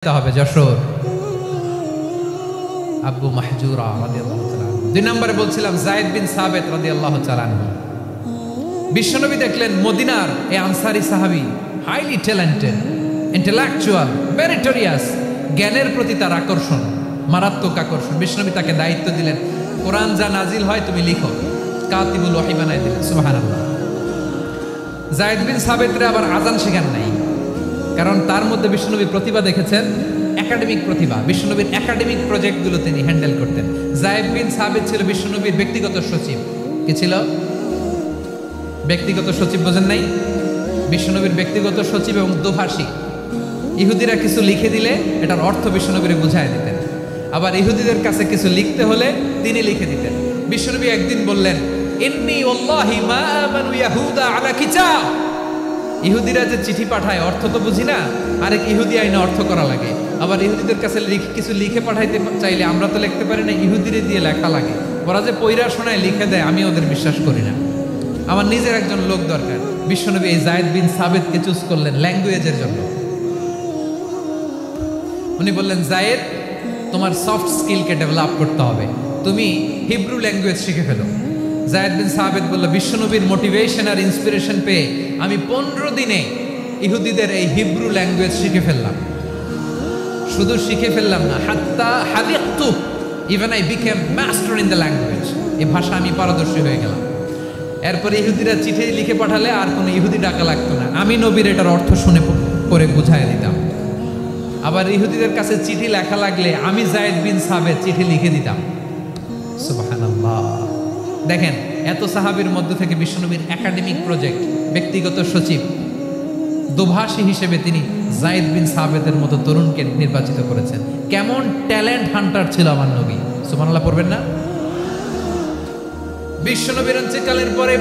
হবে যশোর আব্বু মাহজুরা রাদিয়াল্লাহু তাআলা। দুই নম্বরে বলছিলাম যায়েদ বিন সাবিত রাদিয়াল্লাহু তাআলা। বিশ্বনবী দেখলেন মদিনার এই আনসারী সাহাবী হাইলি ট্যালেন্টেড, ইন্টেলেকচুয়াল, মেরিটোরিয়াস, জ্ঞানের প্রতি তার আকর্ষণ, মারাত্মক আকর্ষণ। বিশ্বনবী তাকে দায়িত্ব দিলেন, কোরআন যা নাজিল হয় তুমি লিখো, কাতিবুল ওহী বানায় দিলেন। সুবহানাল্লাহ। যায়েদ বিন সাবিতরে আবার আযান শেখান নাই, কারণ তার মধ্যে বিশ্বনবী প্রতিভা দেখেছেন, একাডেমিক প্রতিভা। বিশ্বনবীর একাডেমিক প্রজেক্টগুলো তিনি হ্যান্ডেল করতেন। যায়েদ বিন সাবিত ছিল বিশ্বনবীর ব্যক্তিগত সচিব। কি ছিল? ব্যক্তিগত সচিব। বোঝেন নাই? বিশ্বনবীর ব্যক্তিগত সচিব এবং দোভাষী। ইহুদিরা কিছু লিখে দিলে এটার অর্থ বিশ্বনবীরে বুঝায় দিতেন, আবার ইহুদিদের কাছে কিছু লিখতে হলে তিনি লিখে দিতেন। বিশ্বনবী একদিন বললেন, ইন্নী ওয়াল্লাহি মা আমানু ইয়াহুদা আলা কিতাব। ইহুদিরা যে চিঠি পাঠায় অর্থ তো বুঝি না, আরেক ইহুদি আইনে অর্থ করা লাগে। আবার ইহুদিদের কাছে কিছু লিখে পাঠাইতে চাইলে আমরা তো লিখতে পারি না, ইহুদিরে দিয়ে লেখা লাগে। ওরা যে পয়রা শোনায় লিখে দেয়, আমি ওদের বিশ্বাস করি না। আমার নিজের একজন লোক দরকার। বিশ্বনবী এই যায়েদ বিন সাবিতকে চুজ করলেন ল্যাঙ্গুয়েজের জন্য। উনি বললেন, যায়েদ, তোমার সফট স্কিলকে ডেভেলপ করতে হবে, তুমি হিব্রু ল্যাঙ্গুয়েজ শিখে ফেলো। যায়েদ বিন সাবিত বলল, বিশ্বনবীর মোটিভেশন আর ইন্সপিরেশন পেয়ে আমি 15 দিনে ইহুদিদের এই হিব্রু ল্যাঙ্গুয়েজ শিখে ফেললাম। শুধু শিখে ফেললাম না, হাত্তা হাদিকতু, even I became master in the language. এই ভাষা আমি পারদর্শী হয়ে গেলাম। এরপরে ইহুদিরা চিঠি লিখে পাঠালে আর কোনো ইহুদি ডাকা লাগতো না, আমি নবীর এটার অর্থ শুনে পরে বুঝাই দিতাম। আবার ইহুদিদের কাছে চিঠি লেখা লাগলে আমি যায়েদ বিন সাবিত চিঠি লিখে দিতাম। সুবহানাল্লাহ। দেখেন, এত সাহাবীর মধ্য থেকে বিশ্বনবীর একাডেমিক প্রজেক্ট, ব্যক্তিগত সচিব, দোভাষী হিসেবে তিনি যায়েদ বিন সাবিতের মতো তরুণকে নির্বাচিত করেছেন। কেমন ট্যালেন্ট হান্টার ছিল আমার নবী। সুবহানাল্লাহ পড়বেন না? বিশ্বনবীর ইন্তেকালের পরে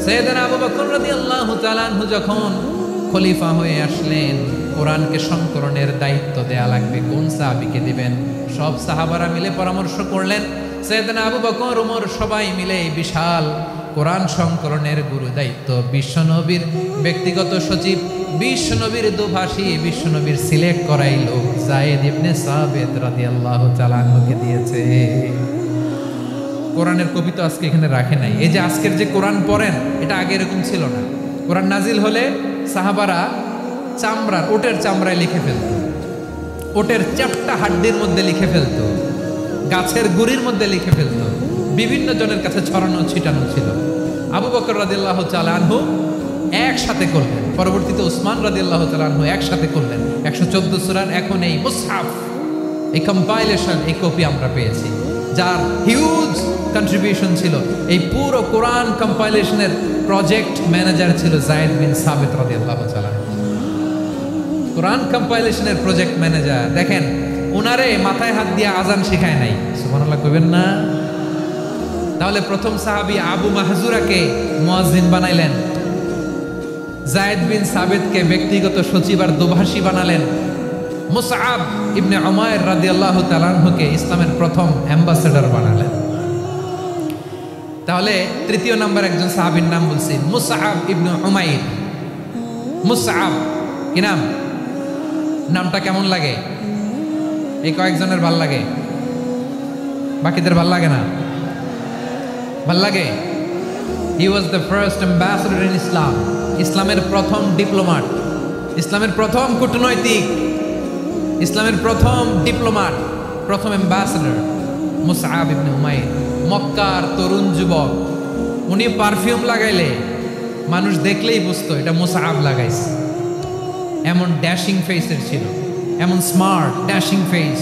সাইয়েদনা আবু বকর রাদিয়াল্লাহু তাআলা আনহু যখন খলিফা হয়ে আসলেন, কোরআনকে সংকলনের দায়িত্ব দেয়া লাগবে, কোন সাহাবীকে দিবেন? সব সাহাবারা মিলে পরামর্শ করলেন। সাইয়েদনা আবু বকর, ওমর সবাই মিলে এই বিশাল কোরআন সংকলনের গুরু দায়িত্ব বিশ্বনবীর ব্যক্তিগত সচিব, বিশ্বনবীর দোভাষী, বিশ্বনবীর সিলেক্ট করাই লোক যায়েদ ইবনে সাবিত রাদিয়াল্লাহু তাআলা আনহুকে দিয়েছে। কোরআনের কপি তো আজকে এখানে রাখে নাই। এই যে আজকের যে কোরআন পড়েন, এটা আগে এরকম ছিল না। কোরআন নাজিল হলে সাহাবারা চামড়ার, ওটের চামড়ায় লিখে ফেলত, ওটের চ্যাপ্টা হাড্ডির মধ্যে লিখে ফেলত, গাছের গুড়ির মধ্যে লিখে ফেলত, বিভিন্ন জনের কাছে ছড়ানো ছিটানো ছিল। আবু বকর রাদিয়াল্লাহু তাআলা আনহু একসাথে করলেন, পরবর্তীতে উসমান রাদিয়াল্লাহু তাআলা আনহু একসাথে করলেন। 114 সূরার এখন এই মুসহাফ, এই কম্পাইলেশন, এই কপি আমরা পেয়েছি, যার হিউজ কন্ট্রিবিউশন ছিল। এই পুরো কোরআন কম্পাইলেশনের প্রজেক্ট ম্যানেজার ছিল যায়েদ বিন সাবিত রাদিয়াল্লাহু তাআলা। কোরআন কম্পাইলেশনের প্রজেক্ট ম্যানেজার। দেখেন, ওনারে মাথায় হাত দিয়ে আজান শেখায় নাই। সুবহানাল্লাহ কইবেন না? তাহলে প্রথম সাহাবী আবু মাহজুরাকে মুয়াজ্জিন বানাইলেন, যায়েদ বিন সাবিতকে ব্যক্তিগত সচিব আর দোভাষী বানালেন, মুসআব ইবনে উমাইর রাদিয়াল্লাহু তাআলা আনহুকে ইসলামের প্রথম অ্যাম্বাসেডর বানালেন। তাহলে তৃতীয় নাম্বার একজন সাহাবীর নাম বলছি, মুসআব ইবনে উমাইর। মুসআব কি নাম? নামটা কেমন লাগে? এই কয়েকজনের ভাল লাগে, বাকিদের ভাল লাগে না? ভাল লাগে। He was the first ambassador in Islam. ইসলামের প্রথম ডিপ্লোমাট, ইসলামের প্রথম কূটনৈতিক, ইসলামের প্রথম ডিপ্লোমাট, প্রথম অ্যাম্বাসেডর মুসআব ইবনে উমাইর। মক্কার তরুণ যুবক, উনি পারফিউম লাগাইলে মানুষ দেখলেই বুঝতো এটা মুসআব লাগাইছে। এমন ড্যাশিং ফেসের ছিল, এমন স্মার্ট ড্যাশিং ফেস,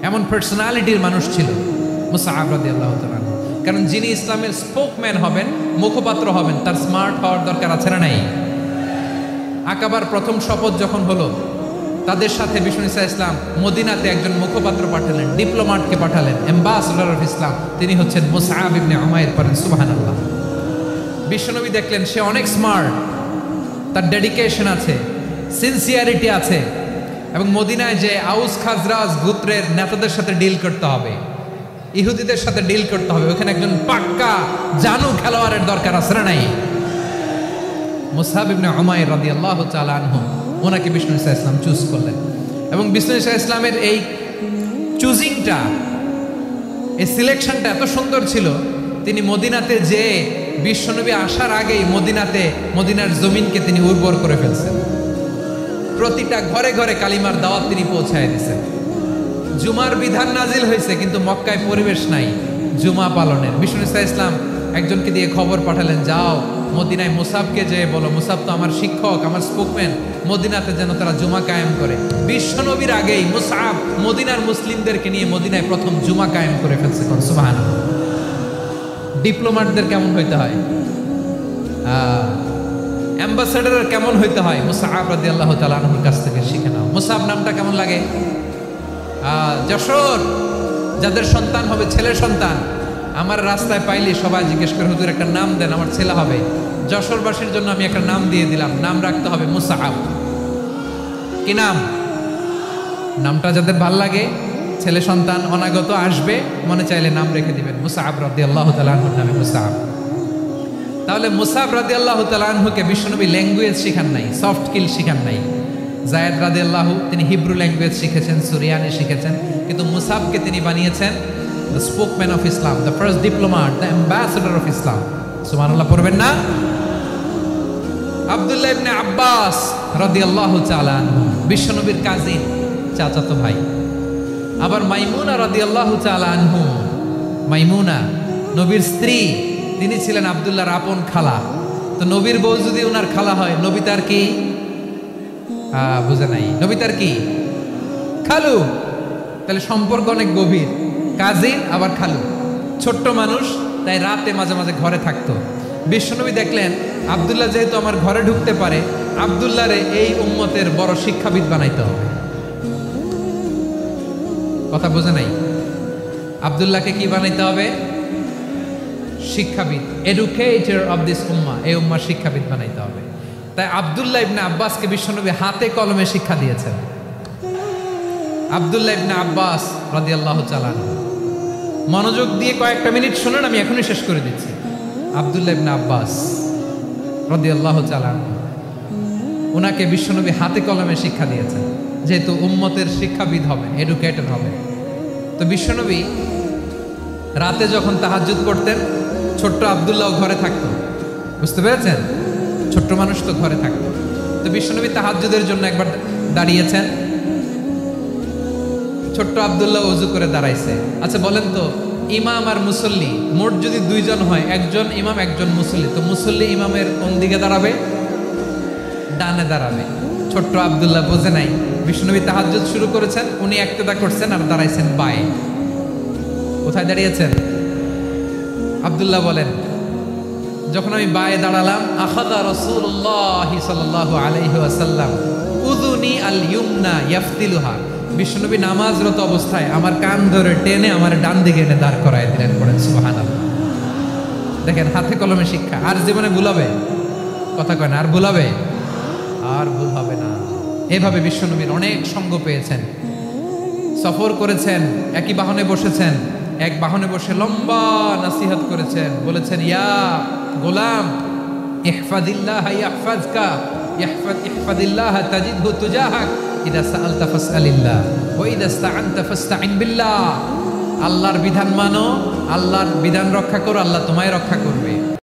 এমন পার্সোনালিটির মানুষ ছিল মুসআব রাদিয়াল্লাহু তাআলা। কারণ যিনি ইসলামের স্পোকম্যান হবেন, মুখপাত্র হবেন, তার স্মার্ট হওয়ার দরকার আছে না নাই? আকাবার প্রথম শপথ যখন হলো, তাদের সাথে বিষ্ণু ঈসা ইসলাম মদিনাতে একজন মুখপাত্র পাঠালেন, ডিপ্লোমাটকে পাঠালেন, অ্যাম্বাসেডর অফ ইসলাম। তিনি হচ্ছেন মুসআব ইবনে উমাইর। পড়েন সুবহানাল্লাহ। বিশ্বনবী দেখলেন সে অনেক স্মার্ট, তার ডেডিকেশন আছে, সিনসিয়ারিটি আছে, এবং মদিনায় যে আউস খাজরাজ গোত্রের নেতাদের সাথে ডিল করতে হবে, ইহুদিদের সাথে ডিল করতে হবে, ওখানে একজন পাক্কা জানু খেলোয়াড়ের দরকার আছে না নাই? মুসআব ইবনে উমাইর রাদিয়াল্লাহু তাআলা আনহু, ওনাকে বিষ্ণু ঈসা ইসলাম চুজ করলেন। এবং বিষ্ণু ইসলামের এই চুজিংটা, এই সিলেকশনটা এত সুন্দর ছিল, তিনি মদিনাতে যে বিশ্বনবী আসার আগেই মদিনার জমিনকে তিনি উর্বর করে ফেলছেন। প্রতিটা ঘরে ঘরে কালিমার দাওয়াত তিনি পৌঁছায় দিয়েছেন। জুমার বিধান নাজিল হয়েছে, কিন্তু মক্কায় পরিবেশ নাই জুমা পালনের। বিষ্ণু ইসলাম একজনকে দিয়ে খবর পাঠালেন, যাও মদিনায় মুসাবকে যে বলো, মুসাব তো আমার শিক্ষক, আমার স্পোকম্যান, মদিনাতে যেন তারা জুমা কায়েম করে। বিশ্বনবীর আগেই মুসাব মদিনার মুসলিমদেরকে নিয়ে মদিনায় প্রথম জুমা কায়েম করে ফেলছে। সুবহানাল্লাহ। ডিপ্লোম্যাটদের কেমন হইতে হয়, অ্যাম্বাসেডার কেমন হইতে হয়, মুসাব রাদিয়াল্লাহু তাআলা আনহুর কাছ থেকে শিখে নাও। মুসাব নামটা কেমন লাগে? যশোর যাদের সন্তান হবে, ছেলে সন্তান, আমার রাস্তায় পাইলে সবাই জিজ্ঞেস করে, হুজুর একটা নাম দেন, আমার ছেলে হবে। যশোরবাসীর জন্য আমি একটা নাম দিয়ে দিলাম, নাম রাখতে হবে মুসাব। কি নাম? নামটা যাদের ভাল লাগে, ছেলে সন্তান অনাগত আসবে, মনে চাইলে নাম রেখে দিবেন মুসাব রাদিয়াল্লাহু তাআলা আনহুর নামে মুসাব। তাহলে মুসাব রাদিয়াল্লাহু তাআলা আনহুকে বিশ্বনবী ল্যাঙ্গুয়েজ শিখান নাই, সফট স্কিল শিখান নাই। যায়েদ রাদিয়াল্লাহু তিনি হিব্রু ল্যাঙ্গুয়েজ শিখেছেন, সুরিয়ানি শিখেছেন, কিন্তু মুসাবকে তিনি বানিয়েছেন the spokesman of Islam, the first diplomat, the ambassador of Islam. সুবহানাল্লাহ পড়বেন না? আব্দুল্লাহ ইবনে আব্বাস রাদিয়াল্লাহু তাআলা আনহু বিশ্বনবীর কাজিন, চাচাতো ভাই। আবার মাইমুনা রাদিয়াল্লাহু তাআলা আনহু, মাইমুনা নবীর স্ত্রী, তিনি ছিলেন আব্দুল্লাহর আপন খালা। তো নবীর বউ যদি ওনার খালা হয়, নবী তার কি? বুঝে নাই, নবী তার কি? খালু। তাহলে সম্পর্ক অনেক গভীর, কাজিন আবার খালু। ছোট্ট মানুষ, তাই রাতে মাঝে মাঝে ঘরে থাকতো। বিশ্বনবী দেখলেন আব্দুল্লাহ যেহেতু আমার ঘরে ঢুকতে পারে, আব্দুল্লাহরে এই উম্মতের বড় শিক্ষাবিদ বানাইতে হবে। কথা বোঝে নাই? আব্দুল্লাহকে কি বানাইতে হবে? শিক্ষাবিদ, এডুকেটর অফ দিস উম্মাহ, এই উম্মার শিক্ষাবিদ বানাইতে হবে। তাই আব্দুল্লাহ ইবনে আব্বাসকে বিশ্বনবী হাতে কলমে শিক্ষা দিয়েছেন। আব্দুল্লাহ ইবনে আব্বাস রাদিয়াল্লাহু তাআলা আনহু, মনোযোগ দিয়ে কয়েকটা মিনিট শুনুন, আমি এখনই শেষ করে দিচ্ছি। আব্দুল্লাহ ইবনে আব্বাস রাদিয়াল্লাহু তাআলা আনহু, ওনাকে বিশ্বনবী হাতে কলমে শিক্ষা দিয়েছেন, যেহেতু উম্মতের শিক্ষাবিদ হবে, এডুকেটর হবে। তো বিশ্বনবী রাতে যখন তাহাজ্জুদ করতেন, ছোট্ট আব্দুল্লাহ ঘরে থাকতো। বুঝতে পেরেছেন? ছোট্ট মানুষ তো ঘরে থাকতো। তো বিশ্বনবী তাহাজ্জুদের জন্য একবার দাঁড়িয়েছেন, ছোট্ট আব্দুল্লাহ ওযু করে দাঁড়াইছে। আচ্ছা বলেন তো, ইমাম আর মুসল্লি মোট যদি দুইজন হয়, একজন ইমাম একজন মুসল্লি, তো মুসল্লি ইমামের কোন দিকে দাঁড়াবে? ডানে দাঁড়াবে। ছোট্ট আব্দুল্লাহ বোঝে নাই, বিশ্বনবী তাহাজ্জুদ শুরু করেছেন, উনি ইক্তেদা করছেন আর দাঁড়াইছেন বায়ে। কোথায় দাঁড়িয়েছেন? আব্দুল্লাহ বলেন, যখন আমি বায়ে দাঁড়ালাম, আখাযা রাসূলুল্লাহ সাল্লাল্লাহু আলাইহি ওয়াসাল্লাম উযুনি আল ইয়ুমনা ইয়াফতিলুহা, বিশ্বনবী নামাজরত অবস্থায় আমার কান ধরে টেনে আমার ডান দিকে এনে দাঁড় করায় দিলেন। পড়েন সুবহানাল্লাহ। দেখেন, হাতে কলমে শিক্ষা। আর জীবনে ভুলাবে? কথা কয় না, আর ভুলাবে? আর ভুল হবে না। এভাবে বিশ্বনবীর অনেক সঙ্গ পেয়েছেন, সফর করেছেন, একই বাহনে বসেছেন, এক বাহনে বসে লম্বা নাসিহত করেছেন, বলেছেন, ইয়া গোলাম ইহফাদিল্লাহ ইয়াহফাজকা, ইহফাদিল্লাহ তাজিদহু তুজাহাক, ইদা সাআলতা ফাসআলিল্লাহ ওয়া ইদা ইসতাআনতা ফাসতাইন বিল্লাহ। আল্লাহর বিধান মানো, আল্লাহর বিধান রক্ষা করো, আল্লাহ তোমায় রক্ষা করবে।